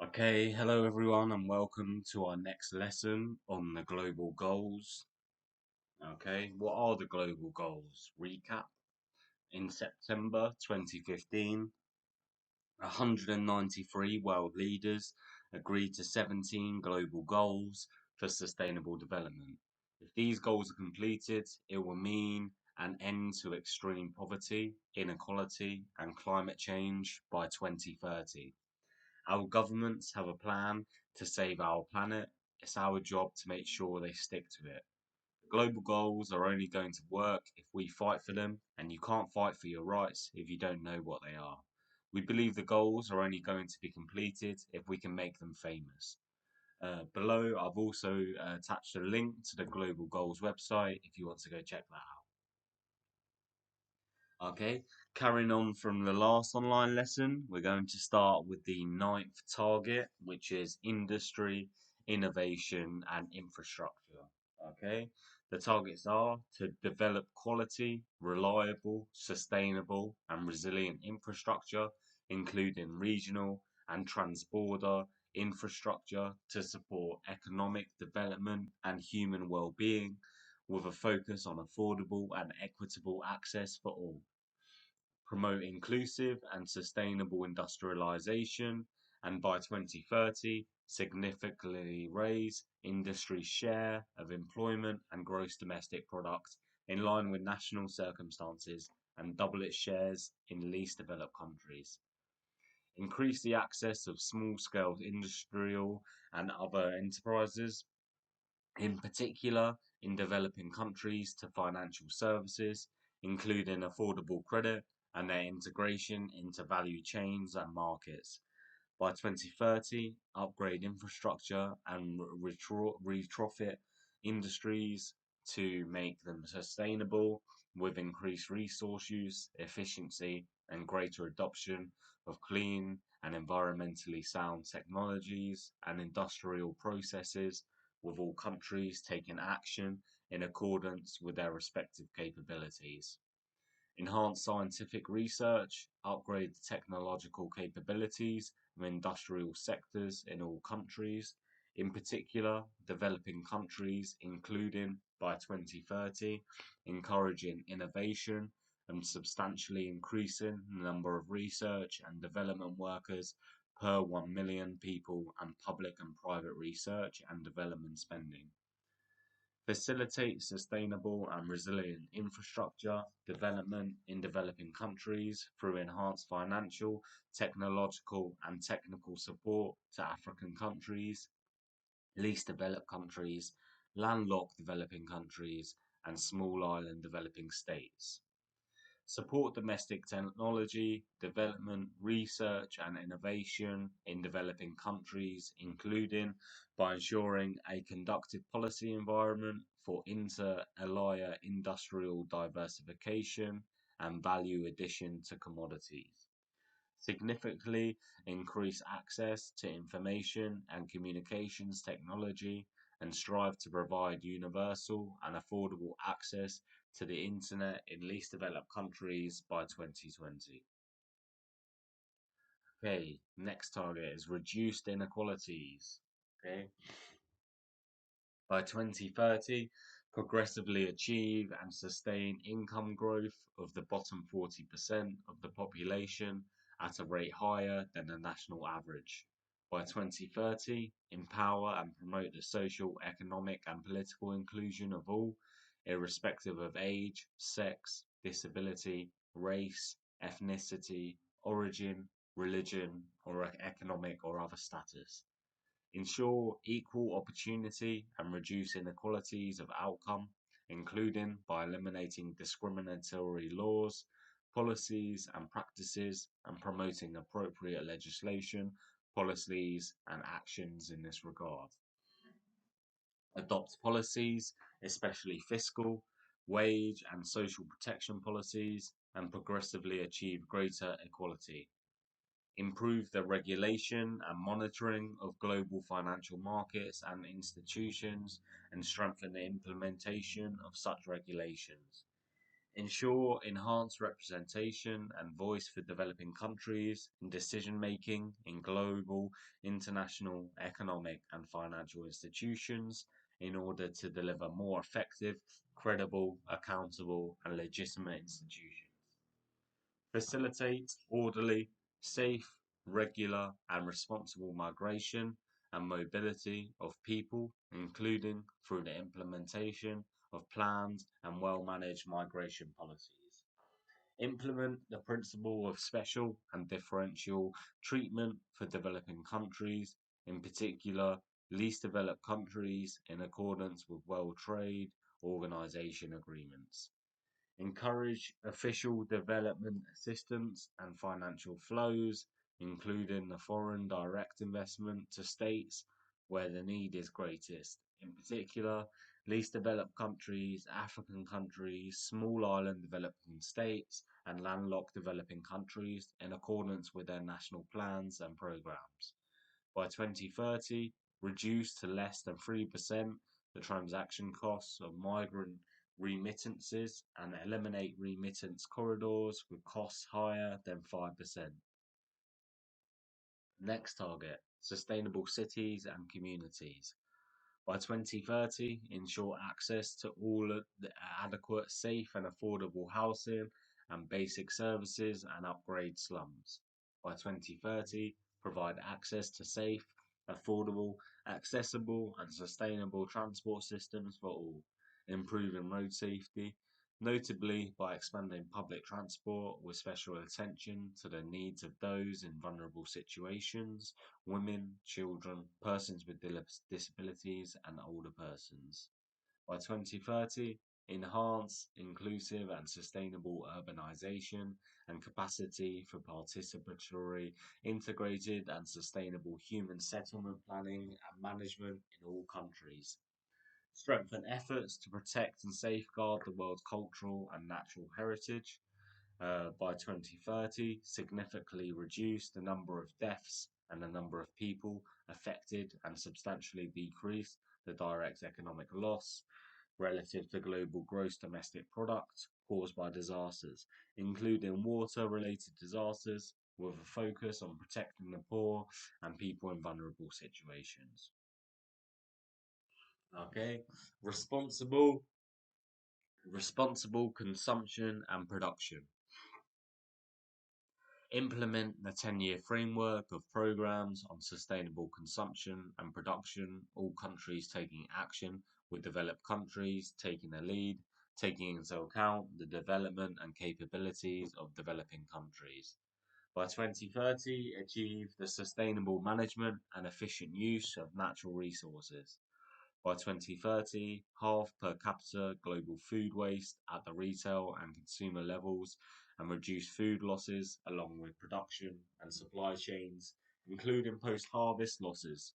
Okay, hello everyone, and welcome to our next lesson on the global goals. Okay, what are the global goals? Recap. In September 2015, 193 world leaders agreed to 17 global goals for sustainable development. If these goals are completed, it will mean an end to extreme poverty, inequality, and climate change by 2030. Our governments have a plan to save our planet. It's our job to make sure they stick to it. The global goals are only going to work if we fight for them, and you can't fight for your rights if you don't know what they are. We believe the goals are only going to be completed if we can make them famous. Below, I've also attached a link to the Global Goals website if you want to go check that out. Okay, carrying on from the last online lesson, we're going to start with the ninth target, which is industry, innovation, and infrastructure. Okay, the targets are to develop quality, reliable, sustainable, and resilient infrastructure, including regional and transborder infrastructure to support economic development and human well-being, with a focus on affordable and equitable access for all. Promote inclusive and sustainable industrialization, and by 2030, significantly raise industry's share of employment and gross domestic product in line with national circumstances and double its shares in least developed countries. Increase the access of small scale industrial and other enterprises, in particular in developing countries, to financial services, including affordable credit and their integration into value chains and markets. By 2030, upgrade infrastructure and retrofit industries to make them sustainable with increased resource use, efficiency, and greater adoption of clean and environmentally sound technologies and industrial processes, with all countries taking action in accordance with their respective capabilities. Enhance scientific research, upgrade the technological capabilities of industrial sectors in all countries, in particular developing countries, including by 2030, encouraging innovation and substantially increasing the number of research and development workers per 1 million people and public and private research and development spending. Facilitate sustainable and resilient infrastructure development in developing countries through enhanced financial, technological, and technical support to African countries, least developed countries, landlocked developing countries, and small island developing states. Support domestic technology development, research, and innovation in developing countries, including by ensuring a conducive policy environment for inter alia industrial diversification and value addition to commodities. Significantly increase access to information and communications technology and strive to provide universal and affordable access to the internet in least developed countries by 2020. Okay, next target is reduced inequalities. Okay, by 2030, progressively achieve and sustain income growth of the bottom 40% of the population at a rate higher than the national average. By 2030, empower and promote the social, economic, and political inclusion of all, irrespective of age, sex, disability, race, ethnicity, origin, religion, or economic or other status. Ensure equal opportunity and reduce inequalities of outcome, including by eliminating discriminatory laws, policies, and practices, and promoting appropriate legislation, policies, and actions in this regard. Adopt policies, especially fiscal, wage, and social protection policies, and progressively achieve greater equality. Improve the regulation and monitoring of global financial markets and institutions, and strengthen the implementation of such regulations. Ensure enhanced representation and voice for developing countries in decision making in global, international, economic, and financial institutions in order to deliver more effective, credible, accountable, and legitimate institutions. Facilitate orderly, safe, regular, and responsible migration and mobility of people, including through the implementation of planned and well managed migration policies. Implement the principle of special and differential treatment for developing countries, in particular, least developed countries, in accordance with World Trade Organization agreements. Encourage official development assistance and financial flows, including the foreign direct investment to states where the need is greatest, in particular, least developed countries, African countries, small island developing states, and landlocked developing countries in accordance with their national plans and programs. By 2030, reduce to less than 3% the transaction costs of migrant remittances and eliminate remittance corridors with costs higher than 5%. Next target, sustainable cities and communities. By 2030, ensure access to all of the adequate, safe, and affordable housing and basic services and upgrade slums. By 2030, provide access to safe, affordable, accessible, and sustainable transport systems for all, improving road safety, notably by expanding public transport with special attention to the needs of those in vulnerable situations, women, children, persons with disabilities, and older persons. By 2030, enhance inclusive and sustainable urbanization and capacity for participatory, integrated, and sustainable human settlement planning and management in all countries. Strengthen efforts to protect and safeguard the world's cultural and natural heritage. By 2030, significantly reduce the number of deaths and the number of people affected and substantially decrease the direct economic loss relative to global gross domestic product caused by disasters, including water related disasters, with a focus on protecting the poor and people in vulnerable situations. Okay, responsible responsible consumption and production. Implement the 10-year framework of programs on sustainable consumption and production, all countries taking action, with developed countries taking the lead, taking into account the development and capabilities of developing countries. By 2030, achieve the sustainable management and efficient use of natural resources. By 2030, halve per capita global food waste at the retail and consumer levels and reduce food losses along with production and supply chains, including post harvest losses.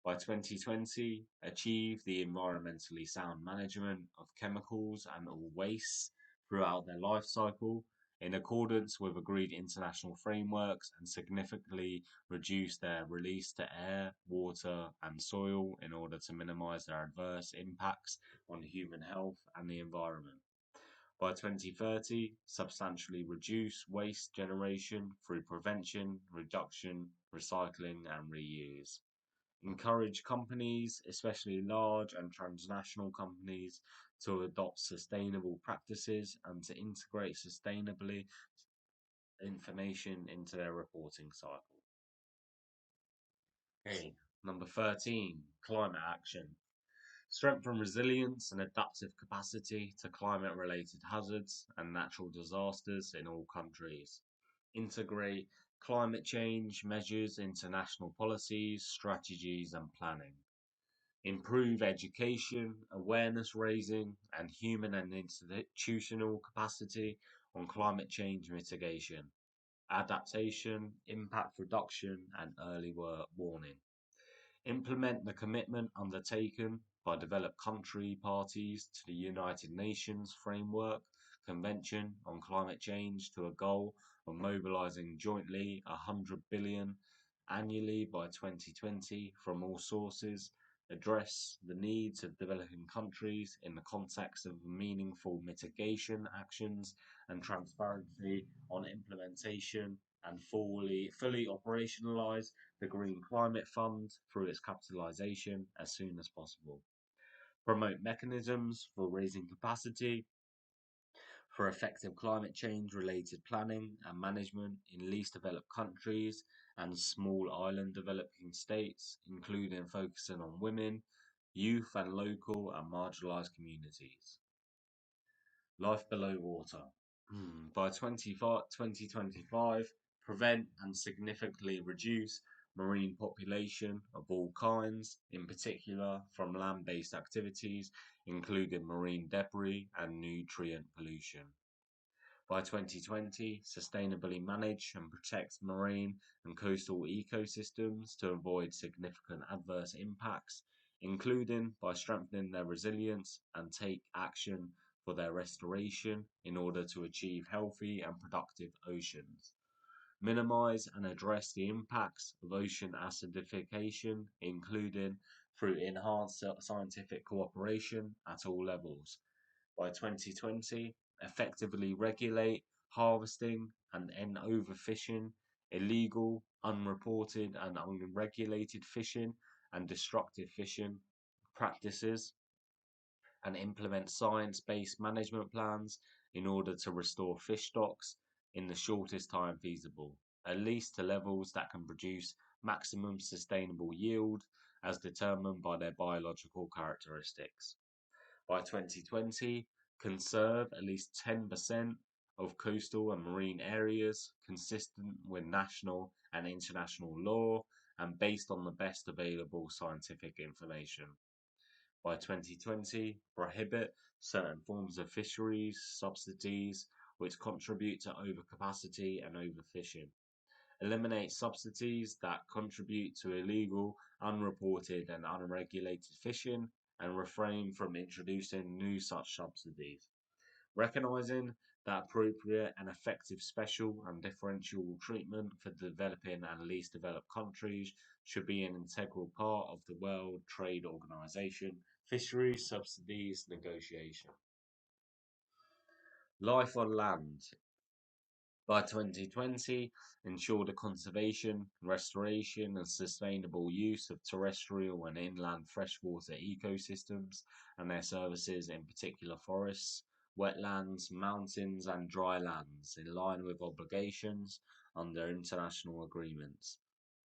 By 2020, achieve the environmentally sound management of chemicals and all wastes throughout their life cycle in accordance with agreed international frameworks and significantly reduce their release to air, water, and soil in order to minimize their adverse impacts on human health and the environment. By 2030, substantially reduce waste generation through prevention, reduction, recycling, and reuse. Encourage companies, especially large and transnational companies, to adopt sustainable practices and to integrate sustainably information into their reporting cycle. Okay, number 13, climate action. Strengthen resilience and adaptive capacity to climate related hazards and natural disasters in all countries. Integrate climate change measures into national policies, strategies, and planning. Improve education, awareness raising, and human and institutional capacity on climate change mitigation, adaptation, impact reduction, and early warning. Implement the commitment undertaken by developed country parties to the United Nations Framework Convention on Climate Change to a goal of mobilizing jointly 100 billion annually by 2020 from all sources address the needs of developing countries in the context of meaningful mitigation actions and transparency on implementation, and fully operationalize the Green Climate Fund through its capitalization as soon as possible. Promote mechanisms for raising capacity for effective climate change related planning and management in least developed countries and small island developing states, including focusing on women, youth, and local and marginalized communities. Life below water. By 2025, prevent and significantly reduce marine population of all kinds, in particular from land based activities, including marine debris and nutrient pollution. By 2020, sustainably manage and protect marine and coastal ecosystems to avoid significant adverse impacts, including by strengthening their resilience and take action for their restoration in order to achieve healthy and productive oceans. Minimize and address the impacts of ocean acidification, including through enhanced scientific cooperation at all levels. By 2020, effectively regulate harvesting and end overfishing, illegal, unreported, and unregulated fishing and destructive fishing practices, and implement science based management plans in order to restore fish stocks in the shortest time feasible, at least to levels that can produce maximum sustainable yield as determined by their biological characteristics. By 2020, conserve at least 10% of coastal and marine areas consistent with national and international law and based on the best available scientific information. By 2020, prohibit certain forms of fisheries subsidies which contribute to overcapacity and overfishing. Eliminate subsidies that contribute to illegal, unreported, and unregulated fishing, and refrain from introducing new such subsidies. Recognizing that appropriate and effective special and differential treatment for developing and least developed countries should be an integral part of the World Trade Organization fisheries subsidies negotiation. Life on land. By 2020, ensure the conservation, restoration, and sustainable use of terrestrial and inland freshwater ecosystems and their services, in particular forests, wetlands, mountains, and dry lands, in line with obligations under international agreements.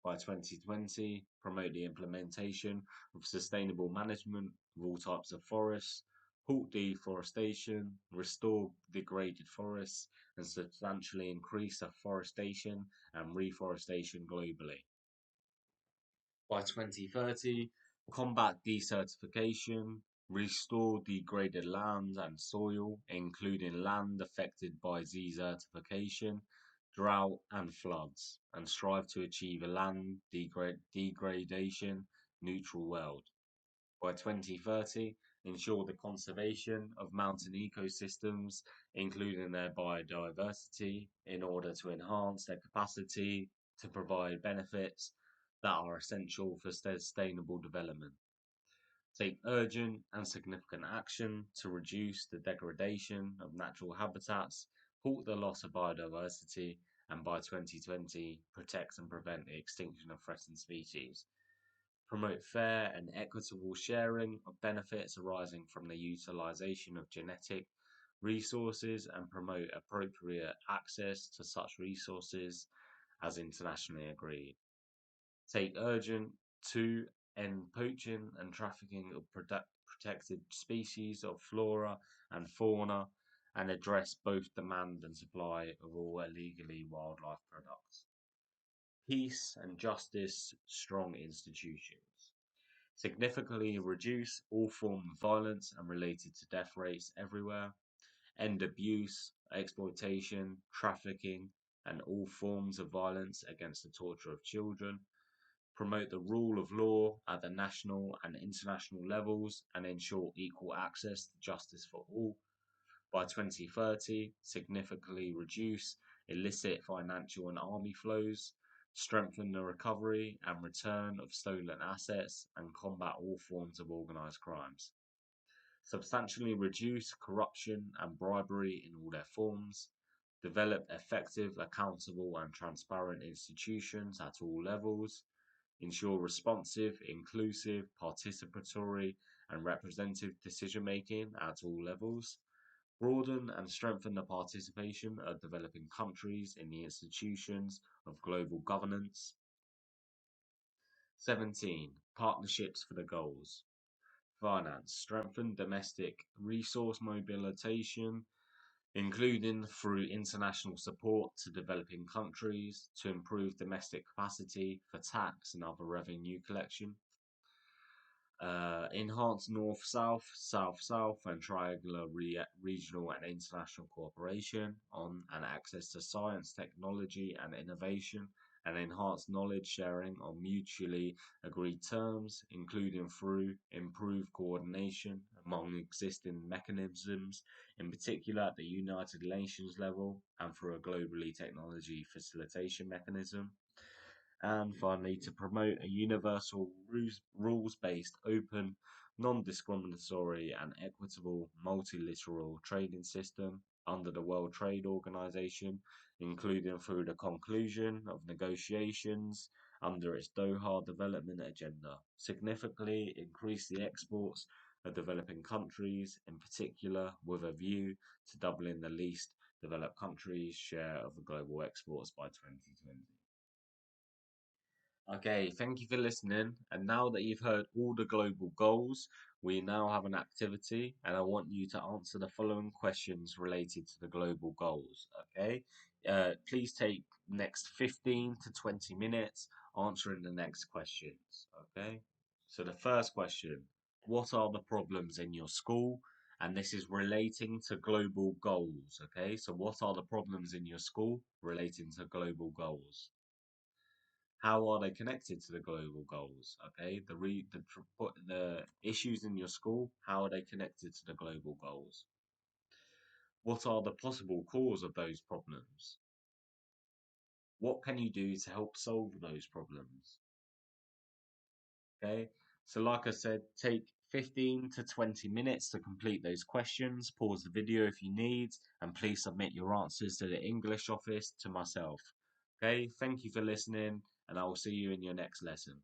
By 2020, promote the implementation of sustainable management of all types of forests, halt deforestation, restore degraded forests, and substantially increase afforestation and reforestation globally. By 2030, combat desertification, restore degraded land and soil, including land affected by desertification, drought, and floods, and strive to achieve a land degradation neutral world. By 2030, ensure the conservation of mountain ecosystems, including their biodiversity, in order to enhance their capacity to provide benefits that are essential for sustainable development. Take urgent and significant action to reduce the degradation of natural habitats, halt the loss of biodiversity, and by 2020, protect and prevent the extinction of threatened species. Promote fair and equitable sharing of benefits arising from the utilization of genetic resources and promote appropriate access to such resources as internationally agreed. Take urgent to end poaching and trafficking of protected species of flora and fauna and address both demand and supply of all illegally wildlife products. Peace and justice, strong institutions. Significantly reduce all forms of violence and related to death rates everywhere. End abuse, exploitation, trafficking, and all forms of violence against the torture of children. Promote the rule of law at the national and international levels and ensure equal access to justice for all. By 2030, significantly reduce illicit financial and army flows. strengthen the recovery and return of stolen assets, and combat all forms of organized crimes, substantially reduce corruption and bribery in all their forms, develop effective, accountable, and transparent institutions at all levels, ensure responsive, inclusive, participatory, and representative decision making at all levels, broaden and strengthen the participation of developing countries in the institutions of global governance. 17. Partnerships for the goals. Finance. Strengthen domestic resource mobilization, including through international support to developing countries to improve domestic capacity for tax and other revenue collection. Enhance North-South, South-South, and triangular regional and international cooperation on and access to science, technology, and innovation, and enhance knowledge sharing on mutually agreed terms, including through improved coordination among existing mechanisms, in particular at the United Nations level, and through a globally technology facilitation mechanism. And finally, to promote a universal rules based, open, non discriminatory, and equitable multilateral trading system under the World Trade Organization, including through the conclusion of negotiations under its Doha Development Agenda, significantly increase the exports of developing countries, in particular with a view to doubling the least developed countries' share of the global exports by 2020. Okay, thank you for listening. And now that you've heard all the global goals, we now have an activity, and I want you to answer the following questions related to the global goals. Okay, please take next 15 to 20 minutes answering the next questions. Okay, so the first question: what are the problems in your school? And this is relating to global goals. Okay, so what are the problems in your school relating to global goals? How are they connected to the global goals? Okay, the issues in your school, how are they connected to the global goals? What are the possible cause of those problems? What can you do to help solve those problems? Okay, so like I said, take 15 to 20 minutes to complete those questions. Pause the video if you need, and please submit your answers to the English office to myself. Okay, thank you for listening, and I will see you in your next lesson.